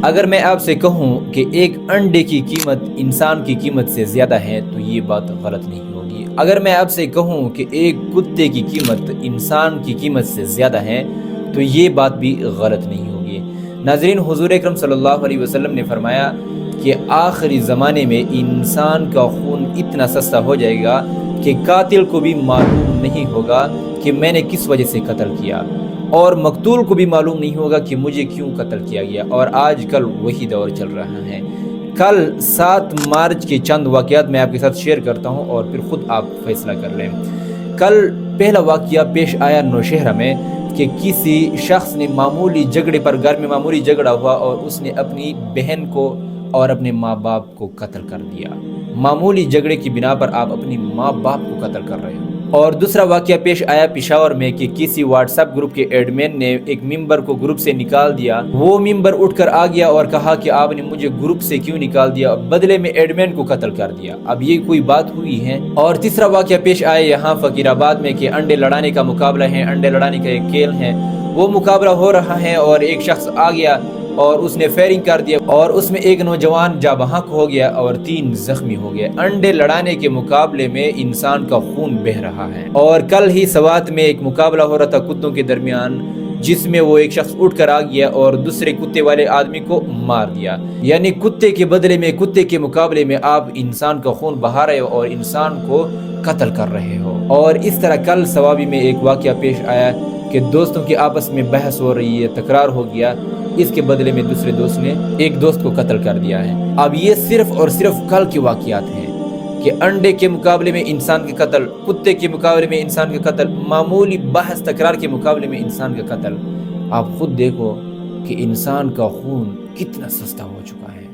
اگر میں آپ سے کہوں کہ ایک انڈے کی قیمت انسان کی قیمت سے زیادہ ہے تو یہ بات غلط نہیں ہوگی۔ اگر میں آپ سے کہوں کہ ایک کتے کی قیمت انسان کی قیمت سے زیادہ ہے تو یہ بات بھی غلط نہیں ہوگی۔ ناظرین، حضور اکرم صلی اللہ علیہ وسلم نے فرمایا کہ آخری زمانے میں انسان کا خون اتنا سستا ہو جائے گا کہ قاتل کو بھی معلوم نہیں ہوگا کہ میں نے کس وجہ سے قتل کیا، اور مقتول کو بھی معلوم نہیں ہوگا کہ مجھے کیوں قتل کیا گیا، اور آج کل وہی دور چل رہا ہے۔ کل 7 مارچ کے چند واقعات میں آپ کے ساتھ شیئر کرتا ہوں اور پھر خود آپ فیصلہ کر لیں۔ کل پہلا واقعہ پیش آیا نوشہرہ میں کہ کسی شخص نے معمولی جھگڑے پر، گھر میں معمولی جھگڑا ہوا اور اس نے اپنی بہن کو اور اپنے ماں باپ کو قتل کر دیا۔ معمولی جھگڑے کی بنا پر آپ اپنی ماں باپ کو قتل کر رہے ہیں۔ اور دوسرا واقعہ پیش آیا پشاور میں کہ کسی واٹس ایپ گروپ کے ایڈمن نے ایک ممبر کو گروپ سے نکال دیا۔ وہ ممبر اٹھ کر آ گیا اور کہا کہ آپ نے مجھے گروپ سے کیوں نکال دیا، بدلے میں ایڈمن کو قتل کر دیا۔ اب یہ کوئی بات ہوئی ہے؟ اور تیسرا واقعہ پیش آیا یہاں فقیر آباد میں کہ انڈے لڑانے کا مقابلہ ہے، انڈے لڑانے کا ایک کھیل ہے، وہ مقابلہ ہو رہا ہے اور ایک شخص آ گیا اور اس نے فائرنگ کر دیا اور اس میں ایک نوجوان جاں بحق ہو گیا اور 3 زخمی ہو گئے۔ انڈے لڑانے کے مقابلے میں انسان کا خون بہہ رہا ہے۔ اور کل ہی سوات میں ایک مقابلہ ہو رہا تھا کتوں کے درمیان، جس میں وہ ایک شخص اٹھ کر آ گیا اور دوسرے کتے والے آدمی کو مار دیا۔ یعنی کتے کے بدلے میں، کتے کے مقابلے میں آپ انسان کا خون بہا رہے ہو اور انسان کو قتل کر رہے ہو۔ اور اس طرح کل سوابی میں ایک واقعہ پیش آیا کہ دوستوں کے آپس میں بحث ہو رہی ہے، تکرار ہو گیا، اس کے بدلے میں دوسرے دوست نے ایک دوست کو قتل کر دیا ہے۔ اب یہ صرف اور صرف کل کے واقعات ہیں کہ انڈے کے مقابلے میں انسان کے قتل، کتے کے مقابلے میں انسان کا قتل، معمولی بحث تکرار کے مقابلے میں انسان کا قتل۔ آپ خود دیکھو کہ انسان کا خون کتنا سستا ہو چکا ہے۔